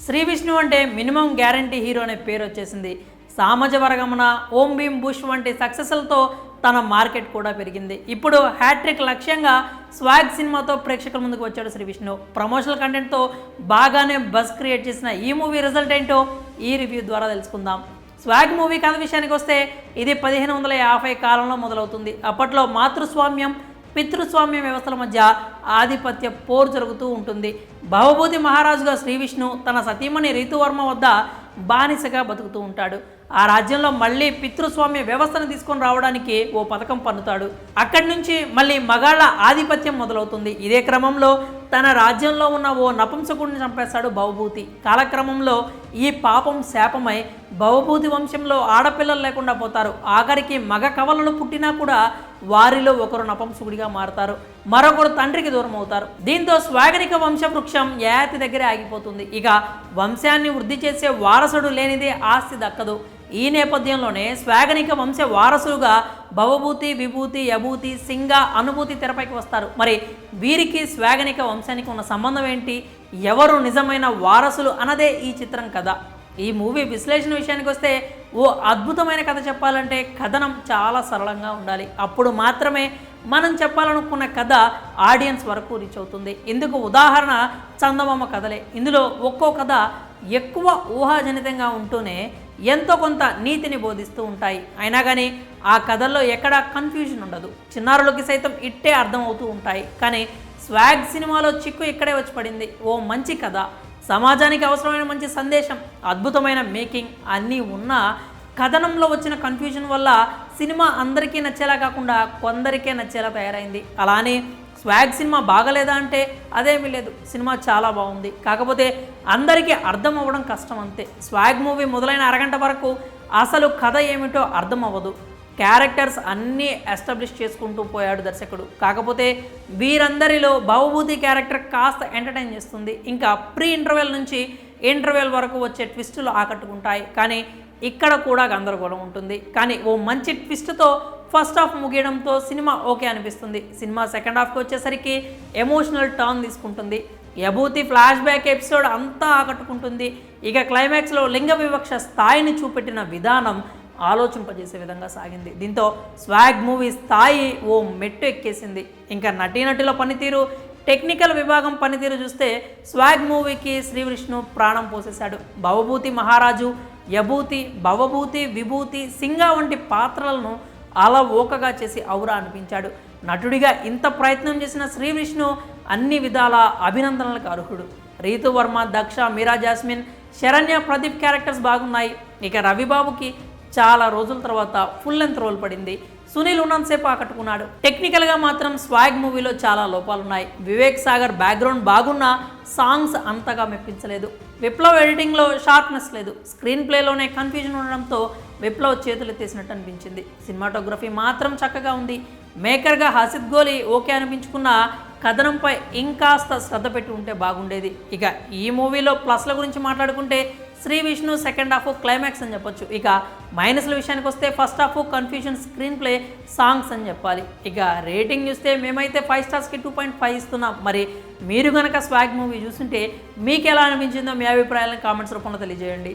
శ్రీ విష్ణు అంటే minimum guarantee hero అనే పేరు వచ్చేసింది. సామాజ వర్గమున ఓం భీమ్ బుష్ వంటి సక్సెస్లతో తన మార్కెట్ కూడా పెరిగింది. ఇప్పుడు హ్యాట్రిక్ లక్ష్యంగా స్వాగ్ సినిమాతో ప్రేక్షకుల ముందుకు వచ్చాడు శ్రీ విష్ణు. ప్రమోషనల్ కంటెంట్తో బాగానే బజ్ క్రియేట్ చేసిన ఈ మూవీ రిజల్ట్ ఏంటో ఈ రివ్యూ ద్వారా తెలుసుకుందాం. స్వాగ్ మూవీ కథ విషయానికి వస్తే ఇది 1550 కాలంలో మొదలవుతుంది. అప్పట్లో మాతృస్వామ్యం పితృస్వామ్య వ్యవస్థల మధ్య ఆధిపత్య పోరు జరుగుతూ ఉంటుంది. భవభూతి మహారాజుగా శ్రీ విష్ణు తన సతీమణి రీతువర్మ వద్ద బానిసగా బతుకుతూ ఉంటాడు. ఆ రాజ్యంలో మళ్ళీ పితృస్వామ్య వ్యవస్థను తీసుకొని రావడానికి ఓ పథకం పన్నుతాడు. అక్కడి నుంచి మళ్ళీ మగాళ్ళ ఆధిపత్యం మొదలవుతుంది. ఇదే క్రమంలో తన రాజ్యంలో ఉన్న ఓ నపుంసకుడిని చంపేస్తాడు భవభూతి. కాలక్రమంలో ఈ పాపం శాపమై భవభూతి వంశంలో ఆడపిల్లలు లేకుండా పోతారు. ఆఖరికి మగ కవలలు పుట్టినా కూడా వారిలో ఒకరు నపుంసకుడిగా మారతారు, మరొకరు తండ్రికి దూరం అవుతారు. దీంతో స్వాగనిక వంశవృక్షం యయాతి దగ్గరే ఆగిపోతుంది. ఇక వంశాన్ని వృద్ధి చేసే వారసుడు లేనిదే ఆస్తి దక్కదు. ఈ నేపథ్యంలోనే స్వాగనిక వంశ వారసులుగా భవభూతి, విభూతి, యభూతి, సింగ, అనుభూతి తెరపైకి వస్తారు. మరి వీరికి స్వాగనిక వంశానికి ఉన్న సంబంధం ఏంటి, ఎవరు నిజమైన వారసులు అన్నదే ఈ చిత్రం కథ. ఈ మూవీ విశ్లేషణ విషయానికి వస్తే ఓ అద్భుతమైన కథ చెప్పాలంటే కథనం చాలా సరళంగా ఉండాలి. అప్పుడు మాత్రమే మనం చెప్పాలనుకున్న కథ ఆడియన్స్ వరకు రీచ్ అవుతుంది. ఇందుకు ఉదాహరణ చందమామ కథలే. ఇందులో ఒక్కో కథ ఎక్కువ ఊహాజనితంగా ఉంటూనే ఎంతో కొంత నీతిని బోధిస్తూ ఉంటాయి. అయినా కానీ ఆ కథల్లో ఎక్కడా కన్ఫ్యూజన్ ఉండదు. చిన్నారులకి సైతం ఇట్టే అర్థమవుతూ ఉంటాయి. కానీ స్వాగ్ సినిమాలో చిక్కు ఇక్కడే వచ్చి పడింది. ఓ మంచి కథ, సమాజానికి అవసరమైన మంచి సందేశం, అద్భుతమైన మేకింగ్ అన్నీ ఉన్న కథనంలో వచ్చిన కన్ఫ్యూజన్ వల్ల సినిమా అందరికీ నచ్చేలా కాకుండా కొందరికే నచ్చేలా తయారైంది. అలానే స్వాగ్ సినిమా బాగలేదా అంటే అదేమీ లేదు, సినిమా చాలా బాగుంది. కాకపోతే అందరికీ అర్థం అవ్వడం కష్టం అంతే. స్వాగ్ మూవీ మొదలైన అరగంట వరకు అసలు కథ ఏమిటో అర్థం అవ్వదు. క్యారెక్టర్స్ అన్నీ ఎస్టాబ్లిష్ చేసుకుంటూ పోయాడు దర్శకుడు. కాకపోతే వీరందరిలో భవభూతి క్యారెక్టర్ కాస్త ఎంటర్టైన్ చేస్తుంది. ఇంకా ప్రీ ఇంటర్వెల్ నుంచి ఇంటర్వెల్ వరకు వచ్చే ట్విస్టులు ఆకట్టుకుంటాయి. కానీ ఇక్కడ కూడా గందరగోళం ఉంటుంది. కానీ ఓ మంచి ట్విస్ట్తో ఫస్ట్ హాఫ్ ముగియడంతో సినిమా ఓకే అనిపిస్తుంది. సినిమా సెకండ్ హాఫ్కి వచ్చేసరికి ఎమోషనల్ టర్న్ తీసుకుంటుంది. యభూతి ఫ్లాష్ బ్యాక్ ఎపిసోడ్ అంతా ఆకట్టుకుంటుంది. ఇక క్లైమాక్స్లో లింగ వివక్ష స్థాయిని చూపెట్టిన విధానం ఆలోచింపజేసే విధంగా సాగింది. దీంతో స్వాగ్ మూవీ స్థాయి ఓ మెట్టు ఎక్కేసింది. ఇంకా నటీనటుల పనితీరు, టెక్నికల్ విభాగం పనితీరు చూస్తే స్వాగ్ మూవీకి శ్రీ విష్ణు ప్రాణం పోసేశాడు. భవభూతి మహారాజు, యభూతి, భవభూతి, విభూతి, సింగ వంటి పాత్రలను అలా ఓకగా చేసి ఔరా అనిపించాడు. నటుడిగా ఇంత ప్రయత్నం చేసిన శ్రీ విష్ణు అన్ని విధాల అభినందనలకు అర్హుడు. రీతువర్మ, దక్ష, మీరా జాస్మిన్, శరణ్య, ప్రదీప్ క్యారెక్టర్స్ బాగున్నాయి. ఇక రవిబాబుకి చాలా రోజుల తర్వాత ఫుల్ లెంత్ రోల్ పడింది. సునీల్ ఉన్నంతసేపు ఆకట్టుకున్నాడు. టెక్నికల్గా మాత్రం స్వాగ్ మూవీలో చాలా లోపాలున్నాయి. వివేక్ సాగర్ బ్యాక్గ్రౌండ్ బాగున్నా సాంగ్స్ అంతగా మెప్పించలేదు. విప్లవ్ ఎడిటింగ్లో షార్ప్నెస్ లేదు. స్క్రీన్ ప్లేలోనే కన్ఫ్యూజన్ ఉండడంతో విప్లవ్ చేతులు ఎత్తేసినట్టు అనిపించింది. సినిమాటోగ్రఫీ మాత్రం చక్కగా ఉంది. మేకర్గా హసిద్ గోలి ఓకే అనిపించుకున్న కథనంపై ఇంకాస్త శ్రద్ధ పెట్టి ఉంటే బాగుండేది. ఇక ఈ మూవీలో ప్లస్ల గురించి మాట్లాడుకుంటే Sree Vishnu second half climax అని చెప్పొచ్చు. ఇక మైనస్ల విషయానికి వస్తే first half confusion, screen play, songs అని చెప్పాలి. ఇక రేటింగ్ చూస్తే మేమైతే 5 స్టార్స్కి 2.5 ఇస్తున్నాం. మరి మీరు కనుక స్వాగ్ మూవీ చూస్తుంటే మీకు ఎలా అనిపించిందో మీ అభిప్రాయాలను కామెంట్స్ రూపంలో తెలియజేయండి.